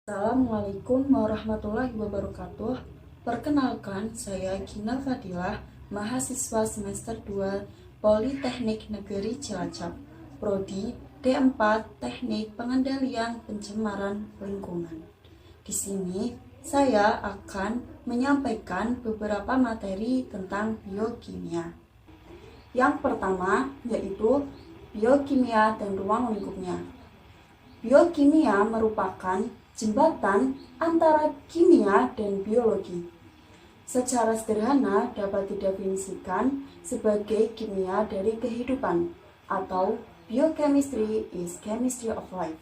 Assalamualaikum warahmatullahi wabarakatuh. Perkenalkan, saya Gina Fadilah, mahasiswa semester 2 Politeknik Negeri Cilacap, Prodi D4 Teknik Pengendalian Pencemaran Lingkungan. Di sini saya akan menyampaikan beberapa materi tentang biokimia. Yang pertama yaitu biokimia dan ruang lingkupnya. Biokimia merupakan jembatan antara kimia dan biologi. Secara sederhana dapat didefinisikan sebagai kimia dari kehidupan atau biochemistry is chemistry of life,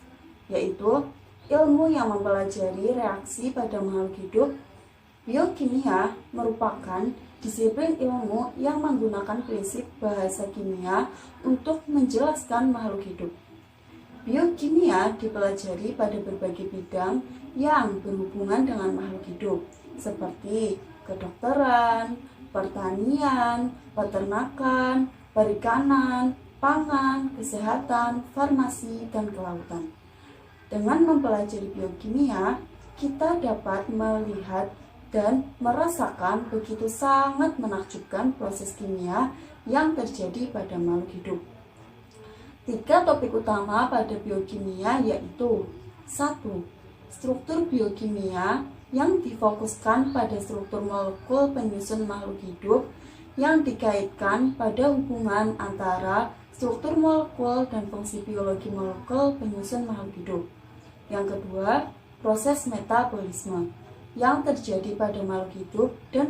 yaitu ilmu yang mempelajari reaksi pada makhluk hidup. Biokimia merupakan disiplin ilmu yang menggunakan prinsip bahasa kimia untuk menjelaskan makhluk hidup. Biokimia dipelajari pada berbagai bidang yang berhubungan dengan makhluk hidup, seperti kedokteran, pertanian, peternakan, perikanan, pangan, kesehatan, farmasi, dan kelautan. Dengan mempelajari biokimia, kita dapat melihat dan merasakan begitu sangat menakjubkan proses kimia yang terjadi pada makhluk hidup. 3 topik utama pada biokimia yaitu 1. Struktur biokimia yang difokuskan pada struktur molekul penyusun makhluk hidup yang dikaitkan pada hubungan antara struktur molekul dan fungsi biologi molekul penyusun makhluk hidup. Yang kedua, proses metabolisme yang terjadi pada makhluk hidup dan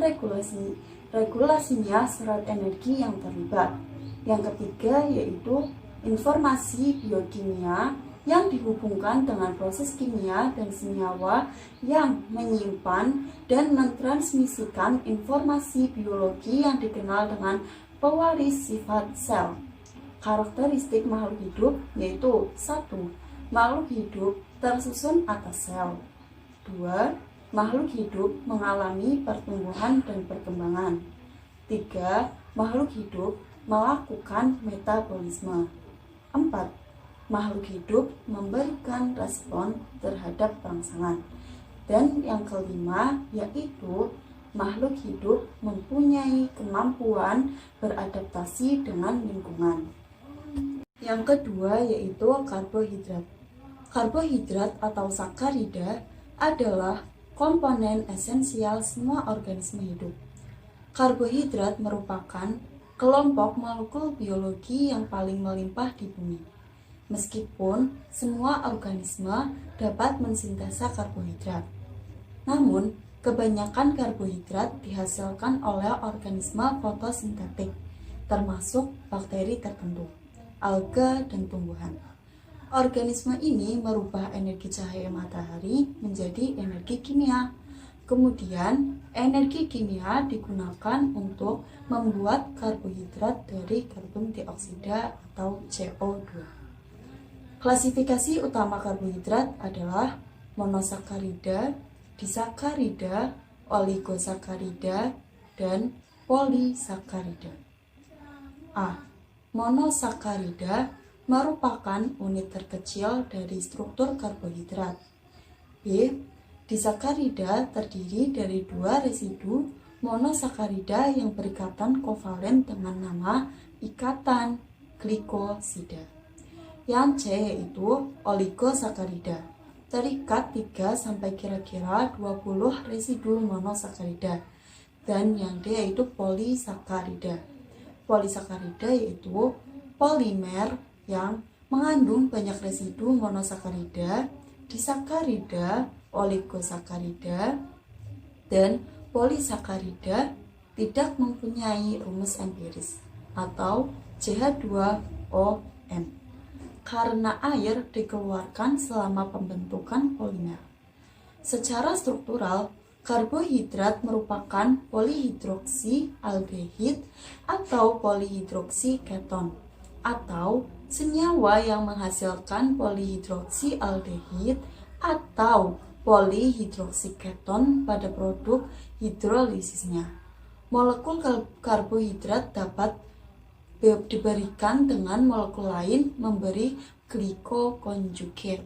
regulasinya serat energi yang terlibat. Yang ketiga yaitu informasi biokimia yang dihubungkan dengan proses kimia dan senyawa yang menyimpan dan mentransmisikan informasi biologi yang dikenal dengan pewaris sifat sel. Karakteristik makhluk hidup yaitu 1. Makhluk hidup tersusun atas sel. 2. Makhluk hidup mengalami pertumbuhan dan perkembangan. 3. Makhluk hidup melakukan metabolisme. 4. Makhluk hidup memberikan respon terhadap rangsangan. Dan yang kelima yaitu makhluk hidup mempunyai kemampuan beradaptasi dengan lingkungan. Yang kedua yaitu karbohidrat. Karbohidrat atau sakarida adalah komponen esensial semua organisme hidup. Karbohidrat merupakan kelompok molekul biologi yang paling melimpah di bumi. Meskipun semua organisme dapat mensintesa karbohidrat, namun kebanyakan karbohidrat dihasilkan oleh organisme fotosintetik, termasuk bakteri tertentu, alga, dan tumbuhan. Organisme ini merubah energi cahaya matahari menjadi energi kimia. Kemudian, energi kimia digunakan untuk membuat karbohidrat dari karbon dioksida atau CO2. Klasifikasi utama karbohidrat adalah monosakarida, disakarida, oligosakarida, dan polisakarida. A. Monosakarida merupakan unit terkecil dari struktur karbohidrat. B. Disakarida terdiri dari 2 residu monosakarida yang berikatan kovalen dengan nama ikatan glikosida. Yang C yaitu oligosakarida, terikat 3 sampai kira-kira 20 residu monosakarida. Dan yang D yaitu polisakarida. Polisakarida yaitu polimer yang mengandung banyak residu monosakarida, disakarida, oligosakarida, dan polisakarida tidak mempunyai rumus empiris atau CH2ON karena air dikeluarkan selama pembentukan polimer. Secara struktural, karbohidrat merupakan polihidroksi aldehid atau polihidroksi keton atau senyawa yang menghasilkan polihidroksi aldehid atau polihidroksiketon pada produk hidrolisisnya. Molekul karbohidrat dapat diberikan dengan molekul lain memberi glikokonjugate.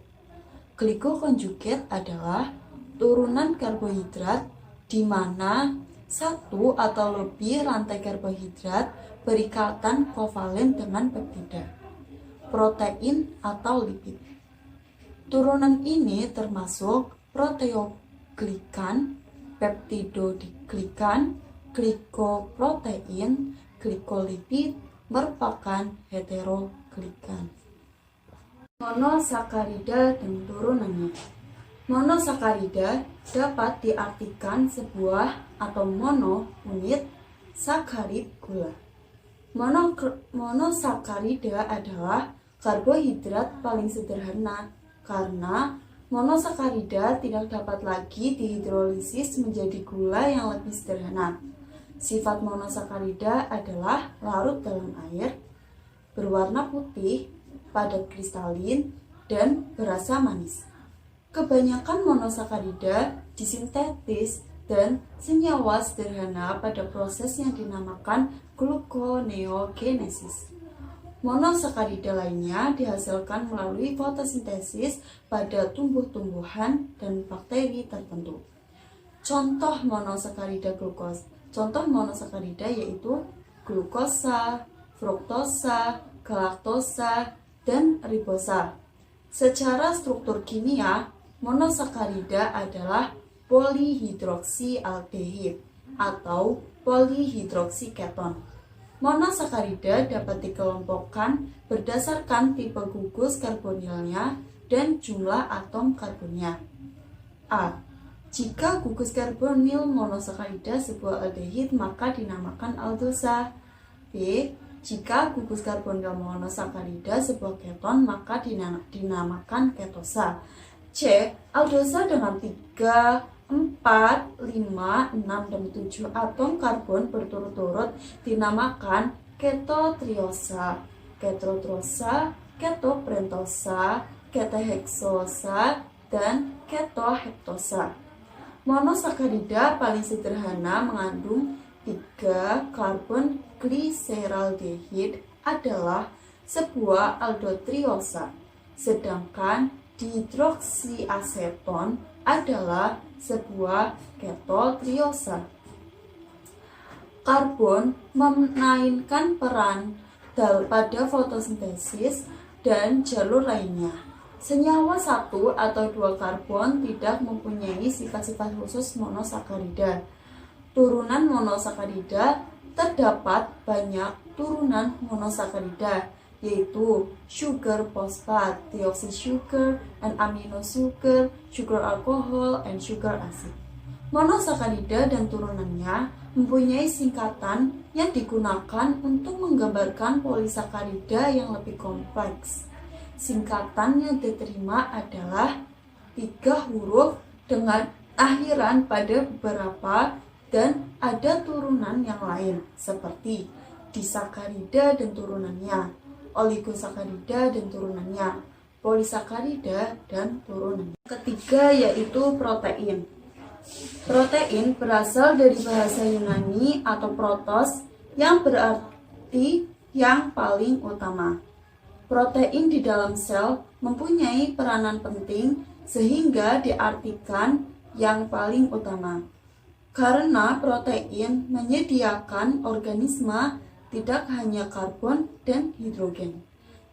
Glikokonjugat adalah turunan karbohidrat di mana satu atau lebih rantai karbohidrat berikatan kovalen dengan peptida, protein atau lipid. Turunan ini termasuk proteoglikan, peptidoglikan, glikoprotein, glikolipid, merupakan heteroglikan. Monosakarida dan turunannya. Monosakarida dapat diartikan sebuah atau mono unit sakarid gula. Monosakarida adalah karbohidrat paling sederhana karena monosakarida tidak dapat lagi dihidrolisis menjadi gula yang lebih sederhana. Sifat monosakarida adalah larut dalam air, berwarna putih, padat kristalin, dan berasa manis. Kebanyakan monosakarida disintetis dan senyawa sederhana pada proses yang dinamakan gluconeogenesis. Monosakarida lainnya dihasilkan melalui fotosintesis pada tumbuh-tumbuhan dan bakteri tertentu. Contoh monosakarida yaitu glukosa, fruktosa, galaktosa, dan ribosa. Secara struktur kimia, monosakarida adalah polihidroksialdehid atau polihidroksiketon. Monosakarida dapat dikelompokkan berdasarkan tipe gugus karbonilnya dan jumlah atom karbonnya. A. Jika gugus karbonil monosakarida sebuah aldehid maka dinamakan aldosa. B. Jika gugus karbonil monosakarida sebuah keton maka dinamakan ketosa. C. Aldosa dengan 3, 4, 5, 6, dan 7 atom karbon berturut-turut dinamakan ketotriosa, ketrotrosa, ketoprentosa, ketoheksosa, dan ketoheptosa. Monosakarida paling sederhana mengandung 3 karbon gliseraldehid adalah sebuah aldotriosa, sedangkan dihidroksiaseton adalah sebuah ketotriosa. Karbon memainkan peran pada fotosintesis dan jalur lainnya. Senyawa 1 atau 2 karbon tidak mempunyai sifat-sifat khusus monosakarida. Turunan monosakarida terdapat banyak turunan monosakarida, yaitu sugar phosphate, deoxysugar, and amino sugar, sugar alcohol, and sugar acid. Monosakarida dan turunannya mempunyai singkatan yang digunakan untuk menggambarkan polisakarida yang lebih kompleks. Singkatan yang diterima adalah 3 huruf dengan akhiran pada beberapa dan ada turunan yang lain seperti disakarida dan turunannya, oligosakarida dan turunannya, polisakarida dan turunannya. Ketiga yaitu protein. Protein berasal dari bahasa Yunani atau protos yang berarti yang paling utama. Protein di dalam sel mempunyai peranan penting sehingga diartikan yang paling utama. Karena protein menyediakan organisme tidak hanya karbon dan hidrogen,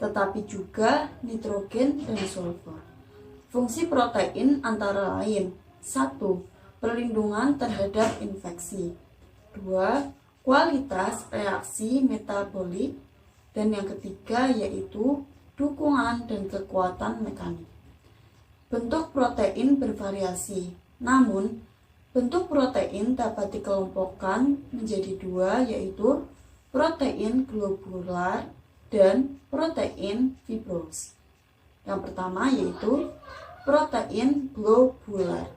tetapi juga nitrogen dan sulfur. Fungsi protein antara lain: 1. Perlindungan terhadap infeksi. 2. Kualitas reaksi metabolik. Dan yang ketiga yaitu dukungan dan kekuatan mekanik. Bentuk protein bervariasi, namun bentuk protein dapat dikelompokkan menjadi 2 yaitu protein globular dan protein fibros. Yang pertama yaitu protein globular,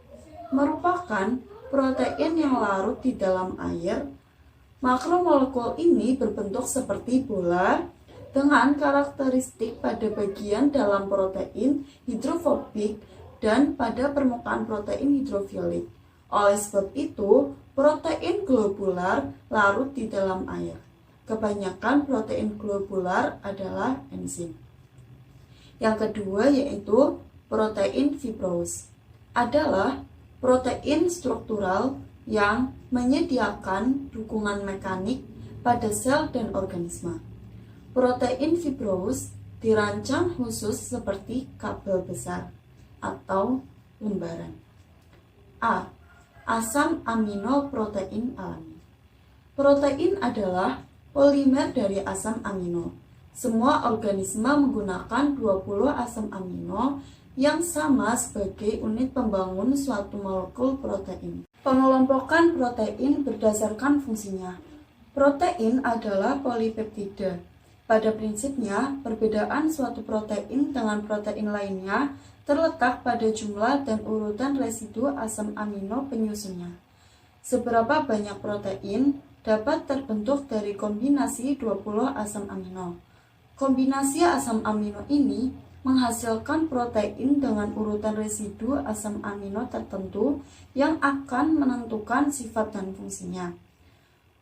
merupakan protein yang larut di dalam air. Makromolekul ini berbentuk seperti bola dengan karakteristik pada bagian dalam protein hidrofobik dan pada permukaan protein hidrofilik. Oleh sebab itu, protein globular larut di dalam air. Kebanyakan protein globular adalah enzim. Yang kedua yaitu protein fibrous adalah protein struktural yang menyediakan dukungan mekanik pada sel dan organisme. Protein fibrous dirancang khusus seperti kabel besar atau lembaran. A. Asam amino protein alami. Protein adalah polimer dari asam amino. Semua organisme menggunakan 20 asam amino yang sama sebagai unit pembangun suatu molekul protein. Pengelompokan protein berdasarkan fungsinya. Protein adalah polipeptida. Pada prinsipnya, perbedaan suatu protein dengan protein lainnya terletak pada jumlah dan urutan residu asam amino penyusunnya. Seberapa banyak protein dapat terbentuk dari kombinasi 20 asam amino. Kombinasi asam amino ini menghasilkan protein dengan urutan residu asam amino tertentu yang akan menentukan sifat dan fungsinya.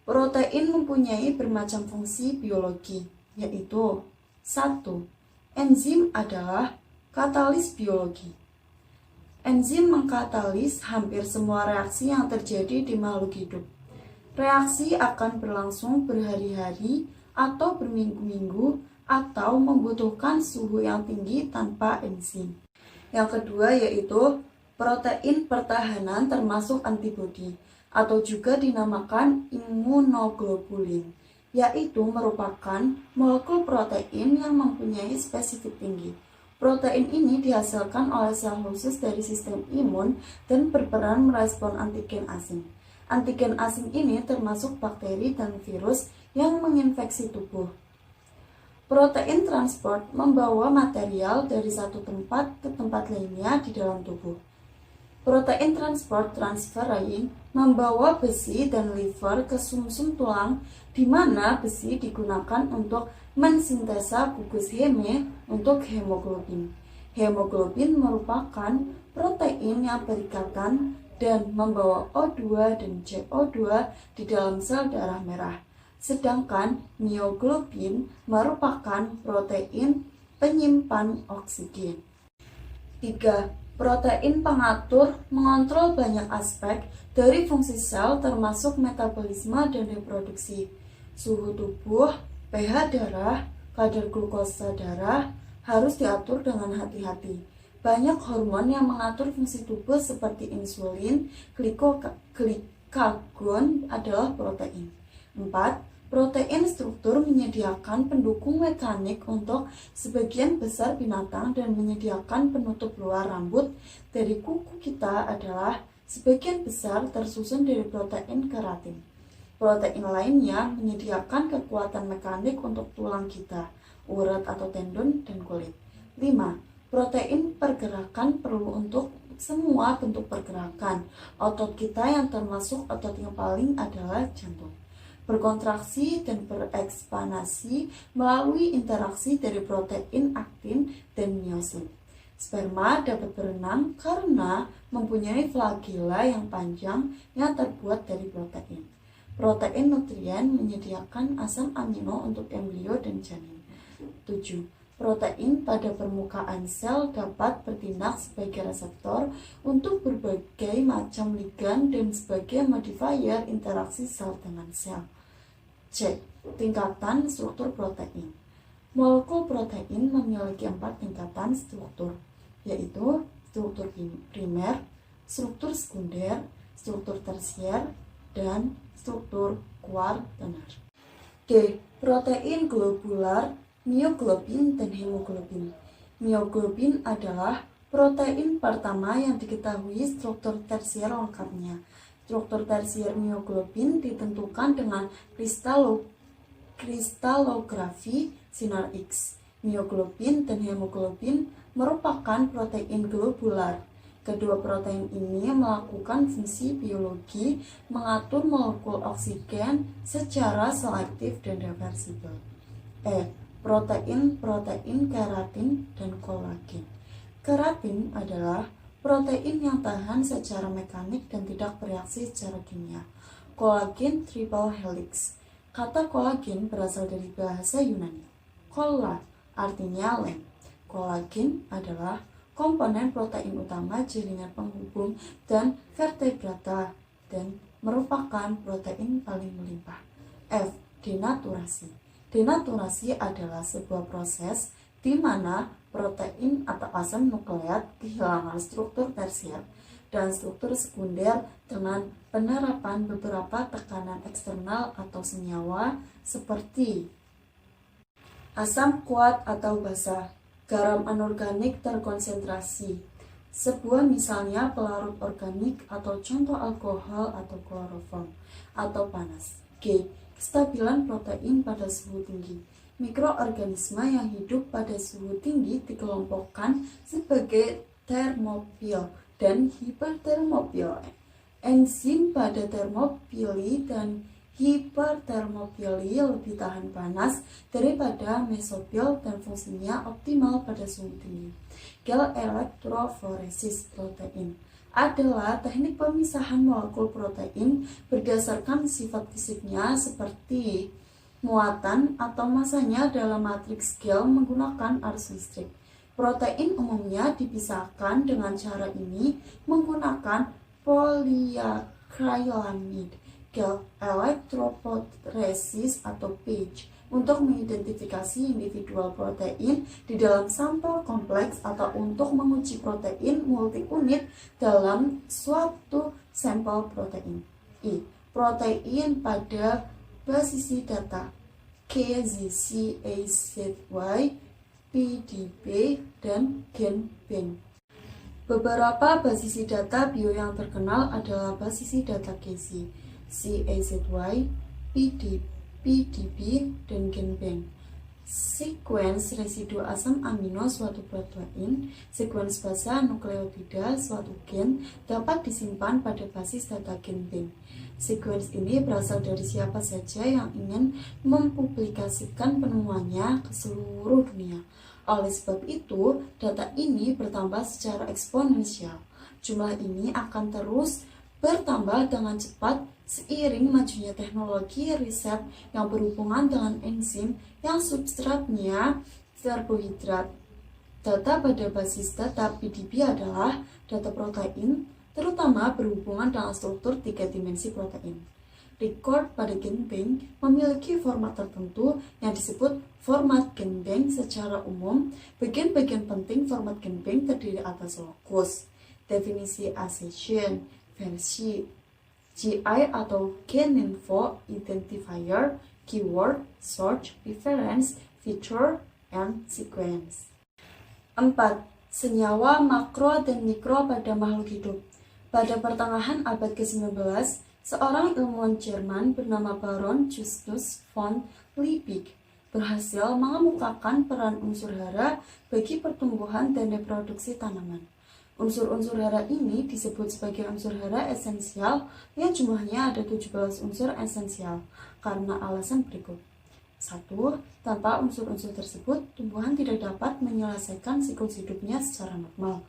Protein mempunyai bermacam fungsi biologi, yaitu 1. Enzim adalah katalis biologi. Enzim mengkatalis hampir semua reaksi yang terjadi di makhluk hidup. Reaksi akan berlangsung berhari-hari atau berminggu-minggu atau membutuhkan suhu yang tinggi tanpa enzim. Yang kedua yaitu protein pertahanan termasuk antibodi atau juga dinamakan imunoglobulin, yaitu merupakan molekul protein yang mempunyai spesifik tinggi. Protein ini dihasilkan oleh sel khusus dari sistem imun dan berperan merespon antigen asing. Antigen asing ini termasuk bakteri dan virus yang menginfeksi tubuh. Protein transport membawa material dari satu tempat ke tempat lainnya di dalam tubuh. Protein transport transferring membawa besi dan liver ke sumsum tulang, di mana besi digunakan untuk mensintesa gugus heme untuk hemoglobin. Hemoglobin merupakan protein yang berikatan dan membawa O2 dan CO2 di dalam sel darah merah. Sedangkan mioglobin merupakan protein penyimpan oksigen. 3. Protein pengatur mengontrol banyak aspek dari fungsi sel termasuk metabolisme dan reproduksi, suhu tubuh, pH darah, kadar glukosa darah harus diatur dengan hati-hati. Banyak hormon yang mengatur fungsi tubuh seperti insulin, glikagon adalah protein. 4. Protein struktur menyediakan pendukung mekanik untuk sebagian besar binatang dan menyediakan penutup luar rambut dari kuku kita adalah sebagian besar tersusun dari protein keratin. Protein lainnya menyediakan kekuatan mekanik untuk tulang kita, urat atau tendon, dan kulit. 5. Protein pergerakan perlu untuk semua bentuk pergerakan. Otot kita yang termasuk otot yang paling adalah jantung. Berkontraksi dan berekspansi melalui interaksi dari protein aktin dan miosin. Sperma dapat berenang karena mempunyai flagela yang panjang yang terbuat dari protein. Protein nutrien menyediakan asam amino untuk embrio dan janin. 7. Protein pada permukaan sel dapat bertindak sebagai reseptor untuk berbagai macam ligan dan sebagai modifier interaksi sel dengan sel. C. Tingkatan struktur protein. Molekul protein memiliki 4 tingkatan struktur, yaitu struktur primer, struktur sekunder, struktur tersier, dan struktur kuartener. D. Protein globular, mioglobin, dan hemoglobin. Mioglobin adalah protein pertama yang diketahui struktur tersier lengkapnya. Struktur tersier mioglobin ditentukan dengan kristalografi sinar X. Mioglobin dan hemoglobin merupakan protein globular. Kedua protein ini melakukan fungsi biologi mengatur molekul oksigen secara selektif dan reversibel. E. Protein keratin dan kolagen. Keratin adalah protein yang tahan secara mekanik dan tidak bereaksi secara kimia. Kolagen triple helix. Kata kolagen berasal dari bahasa Yunani. Kolla artinya lem. Kolagen adalah komponen protein utama jaringan penghubung dan vertebrata dan merupakan protein paling melimpah. F. Denaturasi. Denaturasi adalah sebuah proses di mana protein atau asam nukleat kehilangan struktur tersier dan struktur sekunder dengan penerapan beberapa tekanan eksternal atau senyawa seperti asam kuat atau basa, garam anorganik terkonsentrasi. Sebuah misalnya pelarut organik atau contoh alkohol atau kloroform atau panas. G. Kestabilan protein pada suhu tinggi. Mikroorganisme yang hidup pada suhu tinggi dikelompokkan sebagai termofil dan hipertermofil. Enzim pada termofili dan hipertermofili lebih tahan panas daripada mesofil dan fungsinya optimal pada suhu tinggi. Gel elektroforesis protein adalah teknik pemisahan molekul protein berdasarkan sifat fisiknya seperti muatan atau masanya dalam matriks gel menggunakan arus listrik. Protein umumnya dipisahkan dengan cara ini menggunakan polyacrylamide gel elektroforesis atau PAGE untuk mengidentifikasi individual protein di dalam sampel kompleks atau untuk menguji protein multi-unit dalam suatu sampel protein. I. Protein pada basisi data KZCAZY, PDB, dan GenBank. Beberapa basisi data bio yang terkenal adalah basisi data KZ, CAZY, PDB, dan GenBank. Sekuens residu asam amino suatu protein, sekuens basa nukleotida suatu gen dapat disimpan pada basis data GenBank. Sekuens ini berasal dari siapa saja yang ingin mempublikasikan penemuannya ke seluruh dunia. Oleh sebab itu, data ini bertambah secara eksponensial. Jumlah ini akan terus bertambah dengan cepat seiring majunya teknologi riset yang berhubungan dengan enzim yang substratnya karbohidrat. Data pada basis data PDB adalah data protein, terutama berhubungan dengan struktur 3 dimensi protein. Record pada GenBank memiliki format tertentu yang disebut format GenBank secara umum. Bagian-bagian penting format GenBank terdiri atas lokus, definisi accession, versi, GI atau Geninfo identifier, keyword, search, reference, feature, and sequence. 4. Senyawa makro dan mikro pada makhluk hidup. Pada pertengahan abad ke-19, seorang ilmuwan Jerman bernama Baron Justus von Liebig berhasil mengemukakan peran unsur hara bagi pertumbuhan dan reproduksi tanaman. Unsur-unsur hara ini disebut sebagai unsur hara esensial yang jumlahnya ada 17 unsur esensial karena alasan berikut. 1. Tanpa unsur-unsur tersebut, tumbuhan tidak dapat menyelesaikan siklus hidupnya secara normal.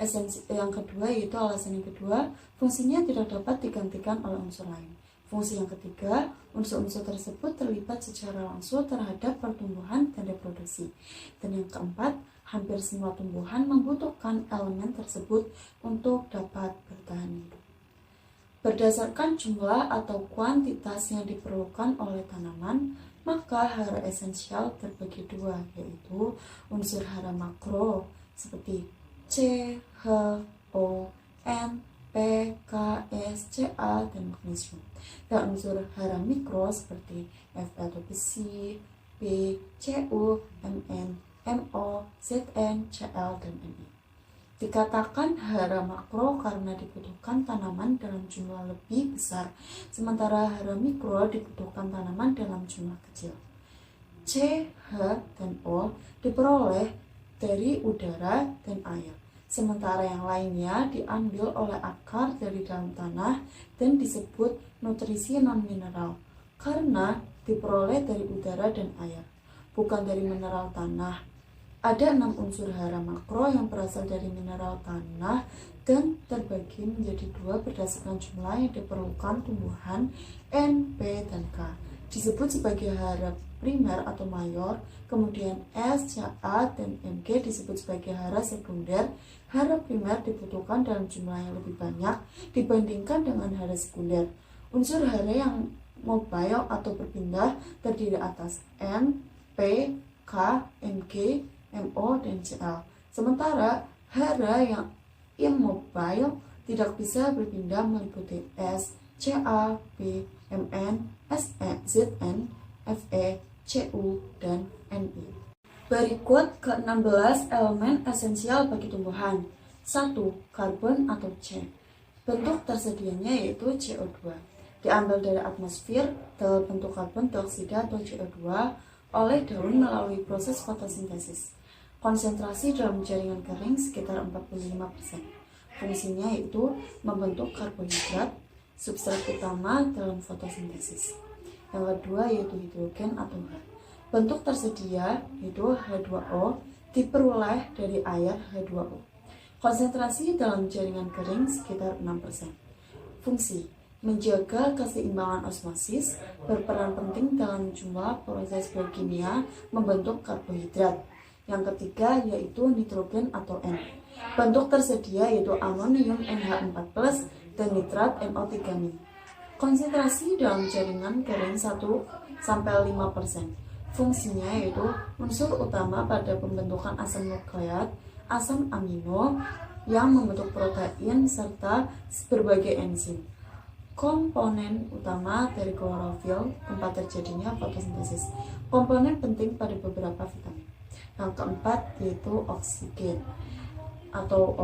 Yang kedua, yaitu alasan yang kedua, fungsinya tidak dapat digantikan oleh unsur lain. Fungsi yang ketiga, unsur-unsur tersebut terlibat secara langsung terhadap pertumbuhan dan reproduksi. Dan yang keempat, hampir semua tumbuhan membutuhkan elemen tersebut untuk dapat bertahan hidup. Berdasarkan jumlah atau kuantitas yang diperlukan oleh tanaman, maka hara esensial terbagi dua, yaitu unsur hara makro seperti C, H, O, N, P, K, S, Ca, dan magnesium. Dan unsur hara mikro seperti F atau besi, B, Cu, Mn, Mo, Zn, Cl, dan Mi. Dikatakan hara makro karena dibutuhkan tanaman dalam jumlah lebih besar, sementara hara mikro dibutuhkan tanaman dalam jumlah kecil. C, H, dan O diperoleh dari udara dan air, sementara yang lainnya diambil oleh akar dari dalam tanah dan disebut nutrisi non-mineral karena diperoleh dari udara dan air, bukan dari mineral tanah. Ada 6 unsur hara makro yang berasal dari mineral tanah dan terbagi menjadi 2 berdasarkan jumlah yang diperlukan tumbuhan N, P, dan K. Disebut sebagai hara primer atau mayor, kemudian S, Ca, dan Mg disebut sebagai hara sekunder. Hara primer dibutuhkan dalam jumlah yang lebih banyak dibandingkan dengan hara sekunder. Unsur hara yang mobile atau berpindah terdiri atas N, P, K, Mg, Mo, dan Cl. Sementara hara yang immobile tidak bisa berpindah meliputi S, Ca, P, Mn, Se, Zn, Fe, Cu, dan Ni. Berikut ke-16 elemen esensial bagi tumbuhan. 1. Karbon atau C. Bentuk tersedianya yaitu CO2. Diambil dari atmosfer dalam bentuk karbon dioksida atau CO2 oleh daun melalui proses fotosintesis. Konsentrasi dalam jaringan kering sekitar 45%. Fungsinya yaitu membentuk karbohidrat, substrat utama dalam fotosintesis. Yang kedua yaitu hidrogen atau H. Bentuk tersedia yaitu H2O diperoleh dari air H2O. Konsentrasi dalam jaringan kering sekitar 6%. Fungsi menjaga keseimbangan osmosis, berperan penting dalam jumlah proses biokimia membentuk karbohidrat. Yang ketiga yaitu nitrogen atau N. Bentuk tersedia yaitu amonium NH4+ dan nitrat NO3-. Konsentrasi dalam jaringan kering 1-5%. Fungsinya yaitu unsur utama pada pembentukan asam nukleat, asam amino yang membentuk protein serta berbagai enzim. Komponen utama dari klorofil tempat terjadinya fotosintesis. Komponen penting pada beberapa vitamin. Yang keempat yaitu oksigen atau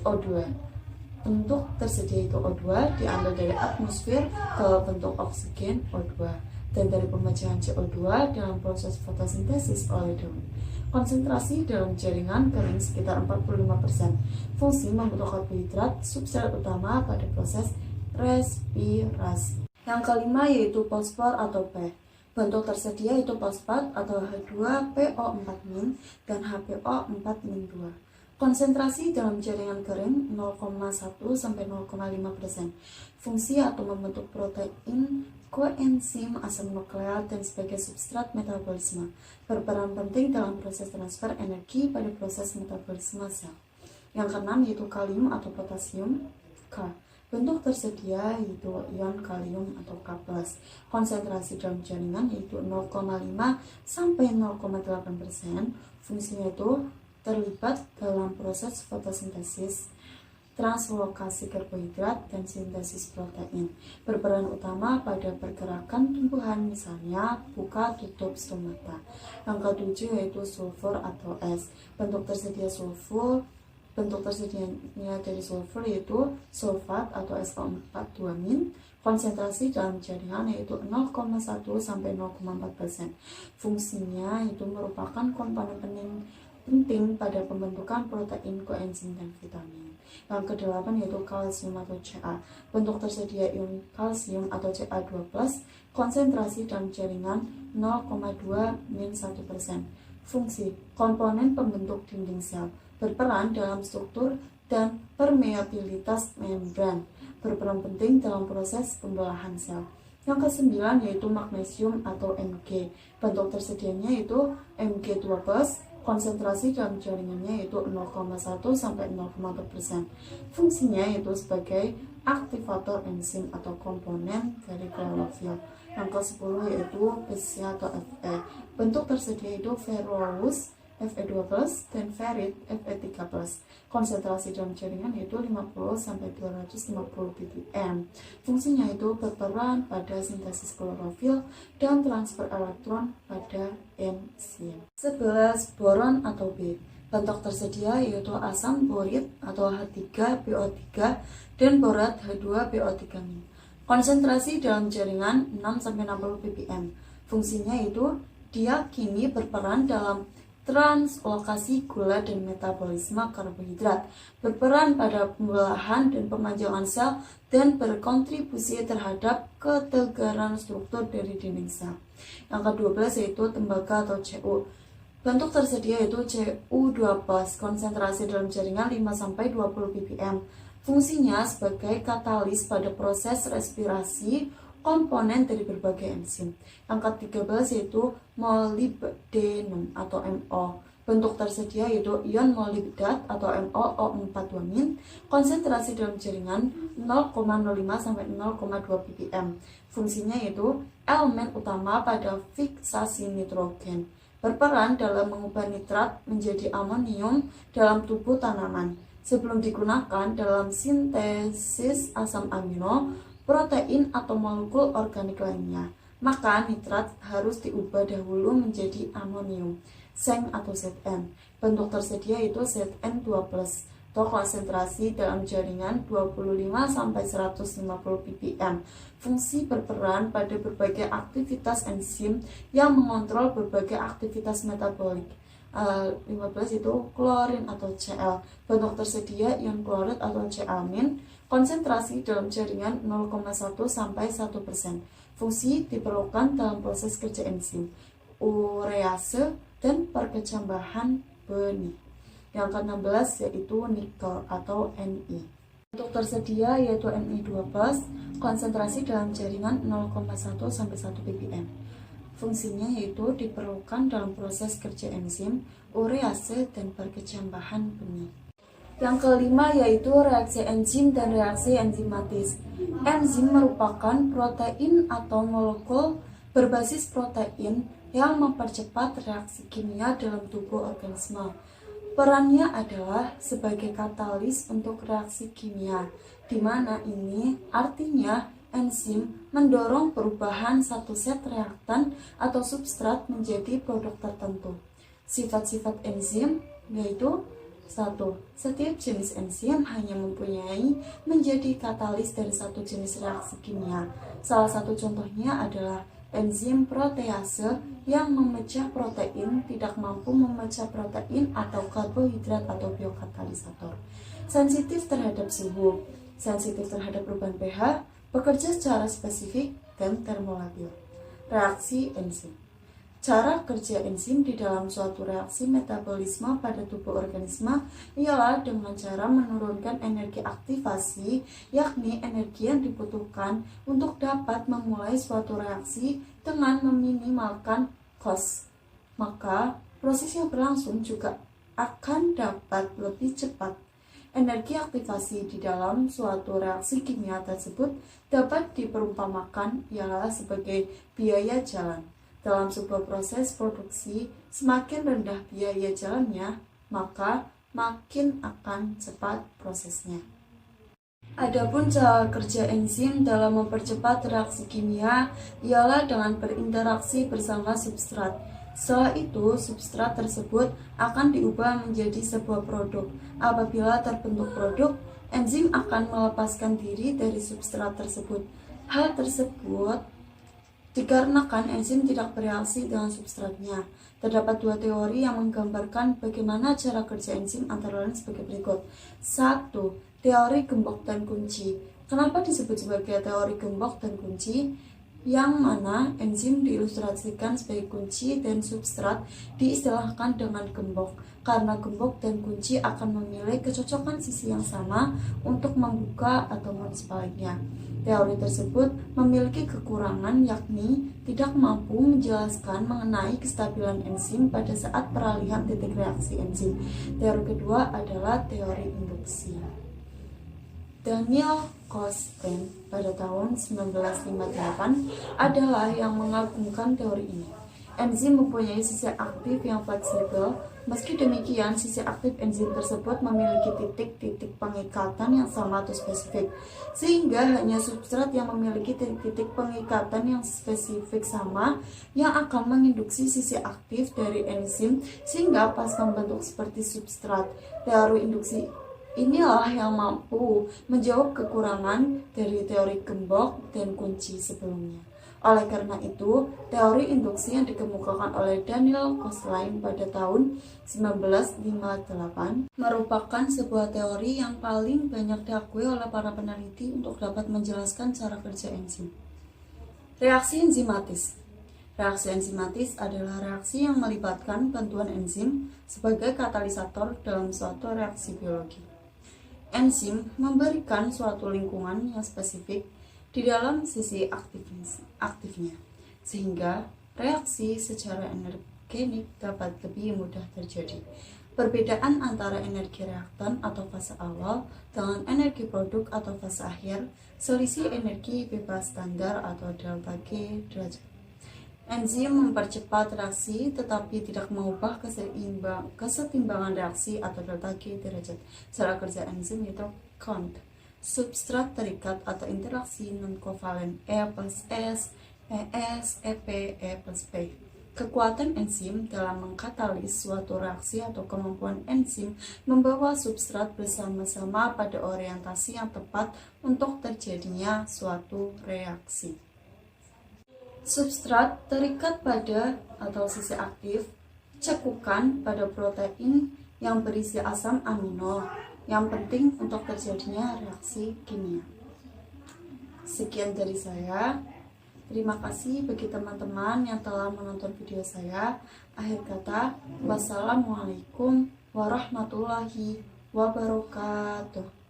O2. Bentuk tersedia itu O2 diambil dari atmosfer ke bentuk oksigen O2 dan dari pemecahan CO2 dalam proses fotosintesis oleh daun. Konsentrasi dalam jaringan kering sekitar 45%. Fungsi membentuk karbohidrat, substrat utama pada proses respirasi. Yang kelima yaitu fosfor atau P. Bentuk tersedia itu fosfat atau H2PO4- dan HPO4-2. Konsentrasi dalam jaringan kering 0,1-0,5%. Fungsi atau membentuk protein, koenzim, asam nukleat, dan sebagai substrat metabolisme. Berperan penting dalam proses transfer energi pada proses metabolisme sel. Yang keenam yaitu kalium atau potasium, K. Bentuk tersedia yaitu ion kalium atau K+. Konsentrasi dalam jaringan yaitu 0,5-0,8%. Fungsinya itu terlibat dalam proses fotosintesis, translokasi karbohidrat, dan sintesis protein. Berperan utama pada pergerakan tumbuhan, misalnya buka tutup stomata. Yang ketujuh yaitu sulfur atau S. Bentuk tersedianya dari sulfur yaitu sulfat atau SO4-2-. Konsentrasi dalam jaringan yaitu 0,1-0,4%. Fungsinya itu merupakan komponen penting pada pembentukan protein, koenzim, dan vitamin. Yang kedelapan yaitu kalsium atau Ca. Bentuk tersedia ion kalsium atau Ca2+, konsentrasi dalam jaringan 0,2-1%. Fungsi komponen pembentuk dinding sel, berperan dalam struktur dan permeabilitas membran, berperan penting dalam proses pembelahan sel. Yang kesembilan yaitu magnesium atau Mg. Bentuk tersedianya yaitu Mg2+, konsentrasi dalam jaringannya yaitu 0,1-0,4%. Fungsinya yaitu sebagai aktivator enzim atau komponen dari klorofil. Yang ke-10 yaitu besi atau Fe. Bentuk tersedia itu ferrous Fe2+ dan ferrit Fe3+. Konsentrasi dalam jaringan yaitu 50-250 ppm. Fungsinya itu berperan pada sintesis klorofil dan transfer elektron pada enzim. 11. Boron atau B. Bentuk tersedia yaitu asam borit atau H3PO3 dan borat H2PO3-. Konsentrasi dalam jaringan 6-60 ppm. Fungsinya itu diakini berperan dalam translokasi gula dan metabolisme karbohidrat, berperan pada pembelahan dan pemanjangan sel, dan berkontribusi terhadap ketegaran struktur dari dinding sel. Yang ke-12 yaitu tembaga atau Cu. Bentuk tersedia yaitu Cu2+, konsentrasi dalam jaringan 5-20 ppm. Fungsinya sebagai katalis pada proses respirasi komponen dari berbagai enzim. Yang ke-13 yaitu molybdenum atau MO. Bentuk tersedia yaitu ion molibdat atau MoO4-2-. Konsentrasi dalam jaringan 0,05 sampai 0,2 ppm. Fungsinya yaitu elemen utama pada fiksasi nitrogen. Berperan dalam mengubah nitrat menjadi amonium dalam tubuh tanaman. Sebelum digunakan dalam sintesis asam amino, protein atau molekul organik lainnya, maka nitrat harus diubah dahulu menjadi amonium, Zn atau Zn. Bentuk tersedia itu Zn2+, atau konsentrasi dalam jaringan 25-150 ppm. Fungsi berperan pada berbagai aktivitas enzim yang mengontrol berbagai aktivitas metabolik. 15 itu klorin atau Cl. Bentuk tersedia ion klorid atau Cl-. Konsentrasi dalam jaringan 0,1 sampai 1%. Fungsi diperlukan dalam proses kerja enzim, urease, dan perkecambahan benih. Yang ke-16 yaitu nikel atau Ni. Bentuk tersedia yaitu Ni2+, konsentrasi dalam jaringan 0,1 sampai 1 ppm. Fungsinya yaitu diperlukan dalam proses kerja enzim, urease, dan perkecambahan benih. Yang kelima yaitu reaksi enzim dan reaksi enzimatis. Enzim merupakan protein atau molekul berbasis protein yang mempercepat reaksi kimia dalam tubuh organisme. Perannya adalah sebagai katalis untuk reaksi kimia, di mana ini artinya enzim mendorong perubahan satu set reaktan atau substrat menjadi produk tertentu. Sifat-sifat enzim yaitu 1. Setiap jenis enzim hanya mempunyai menjadi katalis dari satu jenis reaksi kimia. Salah satu contohnya adalah enzim protease yang memecah protein tidak mampu memecah protein atau karbohidrat atau biokatalisator. Sensitif terhadap suhu, sensitif terhadap perubahan pH, bekerja secara spesifik dan termolabil. Reaksi enzim. Cara kerja enzim di dalam suatu reaksi metabolisme pada tubuh organisme ialah dengan cara menurunkan energi aktivasi, yakni energi yang dibutuhkan untuk dapat memulai suatu reaksi dengan meminimalkan cost. Maka, proses yang berlangsung juga akan dapat lebih cepat. Energi aktivasi di dalam suatu reaksi kimia tersebut dapat diperumpamakan ialah sebagai biaya jalan. Dalam sebuah proses produksi, semakin rendah biaya jalannya, maka makin akan cepat prosesnya. Adapun cara kerja enzim dalam mempercepat reaksi kimia ialah dengan berinteraksi bersama substrat. Setelah itu, substrat tersebut akan diubah menjadi sebuah produk. Apabila terbentuk produk, enzim akan melepaskan diri dari substrat tersebut. Hal tersebut dikarenakan enzim tidak bereaksi dengan substratnya. Terdapat dua teori yang menggambarkan bagaimana cara kerja enzim antara lain sebagai berikut. 1. Teori gembok dan kunci. Kenapa disebut sebagai teori gembok dan kunci? Yang mana enzim diilustrasikan sebagai kunci dan substrat diistilahkan dengan gembok, karena gembok dan kunci akan memilih kecocokan sisi yang sama untuk membuka ataupun sebaliknya. Teori tersebut memiliki kekurangan, yakni tidak mampu menjelaskan mengenai kestabilan enzim pada saat peralihan titik reaksi enzim. Teori kedua adalah teori induksi. Daniel Kosten pada tahun 1958 adalah yang mengagumkan teori ini. Enzim mempunyai sisi aktif yang fleksibel. Meski demikian, sisi aktif enzim tersebut memiliki titik-titik pengikatan yang sama atau spesifik, sehingga hanya substrat yang memiliki titik-titik pengikatan yang spesifik sama yang akan menginduksi sisi aktif dari enzim sehingga pasca membentuk seperti substrat. Teori induksi inilah yang mampu menjawab kekurangan dari teori gembok dan kunci sebelumnya. Oleh karena itu, teori induksi yang dikemukakan oleh Daniel Kostein pada tahun 1958 merupakan sebuah teori yang paling banyak diakui oleh para peneliti untuk dapat menjelaskan cara kerja enzim. Reaksi enzimatis. Reaksi enzimatis adalah reaksi yang melibatkan bantuan enzim sebagai katalisator dalam suatu reaksi biologi. Enzim memberikan suatu lingkungan yang spesifik di dalam sisi aktifnya, sehingga reaksi secara anorganik dapat lebih mudah terjadi. Perbedaan antara energi reaktan atau fase awal dengan energi produk atau fase akhir, selisih energi bebas standar atau delta G derajat. Enzim mempercepat reaksi tetapi tidak mengubah kesetimbangan reaksi atau delta G derajat. Cara kerja enzim yaitu count. Substrat terikat atau interaksi non-kovalen E plus S, ES, EP, E plus P. Kekuatan enzim dalam mengkatalis suatu reaksi atau kemampuan enzim membawa substrat bersama-sama pada orientasi yang tepat untuk terjadinya suatu reaksi. Substrat terikat pada atau sisi aktif cekukan pada protein yang berisi asam amino yang penting untuk terjadinya reaksi kimia. Sekian dari saya. Terima kasih bagi teman-teman yang telah menonton video saya. Akhir kata, wassalamualaikum warahmatullahi wabarakatuh.